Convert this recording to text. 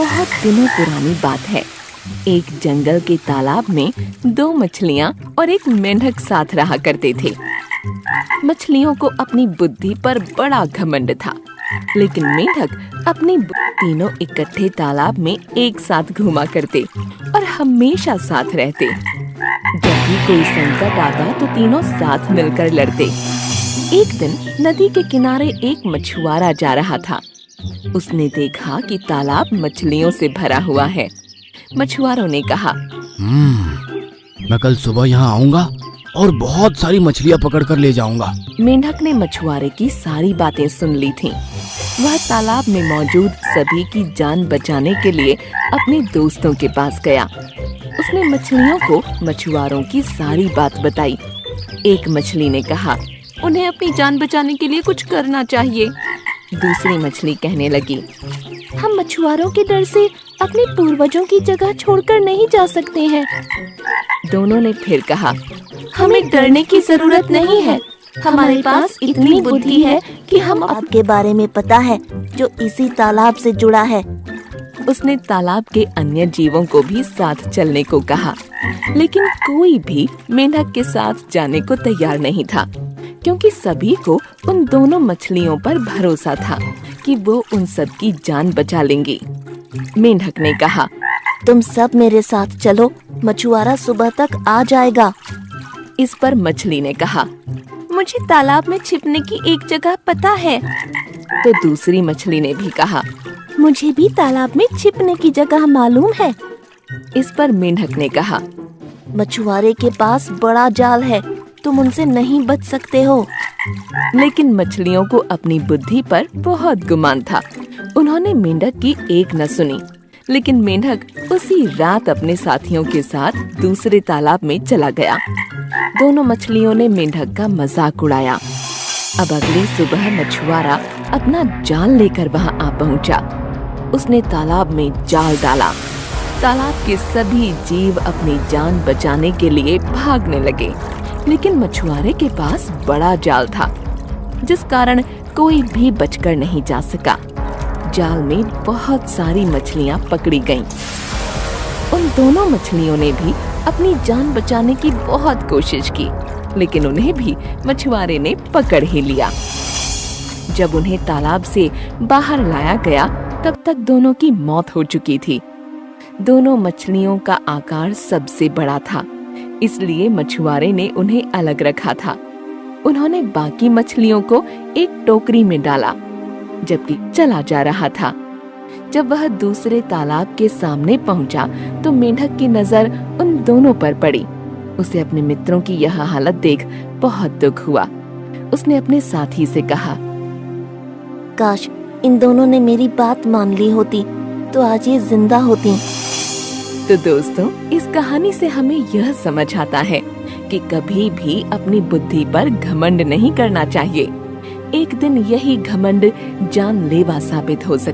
बहुत दिनों पुरानी बात है। एक जंगल के तालाब में दो मछलियाँ और एक मेंढक साथ रहा करते थे। मछलियों को अपनी बुद्धि पर बड़ा घमंड था, लेकिन मेंढक अपनी तीनों इकट्ठे तालाब में एक साथ घूमा करते और हमेशा साथ रहते। जब भी कोई संकट आता तो तीनों साथ मिलकर लड़ते। एक दिन नदी के किनारे एक मछुआरा जा रहा था। उसने देखा कि तालाब मछलियों से भरा हुआ है। मछुआरों ने कहा, मैं कल सुबह यहाँ आऊंगा और बहुत सारी मछलियाँ पकड़ कर ले जाऊंगा। मेंढक ने मछुआरे की सारी बातें सुन ली थीं। वह तालाब में मौजूद सभी की जान बचाने के लिए अपने दोस्तों के पास गया। उसने मछलियों को मछुआरों की सारी बात बताई। एक मछली ने कहा, उन्हें अपनी जान बचाने के लिए कुछ करना चाहिए। दूसरी मछली कहने लगी, हम मछुआरों के डर से अपने पूर्वजों की जगह छोड़कर नहीं जा सकते हैं। दोनों ने फिर कहा, हमें डरने की जरूरत नहीं है। हमारे पास इतनी बुद्धि है कि हम आपके बारे में पता है जो इसी तालाब से जुड़ा है। उसने तालाब के अन्य जीवों को भी साथ चलने को कहा, लेकिन कोई भी मेंढक के साथ जाने को तैयार नहीं था, क्योंकि सभी को उन दोनों मछलियों पर भरोसा था कि वो उन सब की जान बचा लेंगी। मेंढक ने कहा, तुम सब मेरे साथ चलो, मछुआरा सुबह तक आ जाएगा। इस पर मछली ने कहा, मुझे तालाब में छिपने की एक जगह पता है। तो दूसरी मछली ने भी कहा, मुझे भी तालाब में छिपने की जगह मालूम है। इस पर मेंढक ने कहा, मछुआरे के पास बड़ा जाल है, तुम उनसे नहीं बच सकते हो। लेकिन मछलियों को अपनी बुद्धि पर बहुत गुमान था। उन्होंने मेंढक की एक न सुनी, लेकिन मेंढक उसी रात अपने साथियों के साथ दूसरे तालाब में चला गया। दोनों मछलियों ने मेंढक का मजाक उड़ाया। अब अगली सुबह मछुआरा अपना जाल लेकर वहां आ पहुंचा। उसने तालाब में जाल डाला। तालाब के सभी जीव अपनी जान बचाने के लिए भागने लगे, लेकिन मछुआरे के पास बड़ा जाल था, जिस कारण कोई भी बचकर नहीं जा सका। जाल में बहुत सारी मछलियां पकड़ी गईं। उन दोनों मछलियों ने भी अपनी जान बचाने की बहुत कोशिश की, लेकिन उन्हें भी मछुआरे ने पकड़ ही लिया। जब उन्हें तालाब से बाहर लाया गया, तब तक दोनों की मौत हो चुकी थी। दोनों मछलियों का आकार सबसे बड़ा था, इसलिए मछुआरे ने उन्हें अलग रखा था। उन्होंने बाकी मछलियों को एक टोकरी में डाला, जबकि चला जा रहा था। जब वह दूसरे तालाब के सामने पहुंचा, तो मेंढक की नजर उन दोनों पर पड़ी। उसे अपने मित्रों की यह हालत देख बहुत दुख हुआ। उसने अपने साथी से कहा, काश इन दोनों ने मेरी बात मान ली होती तो आज ये जिंदा होती। तो दोस्तों, इस कहानी से हमें यह समझ आता है कि कभी भी अपनी बुद्धि पर घमंड नहीं करना चाहिए। एक दिन यही घमंड जानलेवा साबित हो सकता है।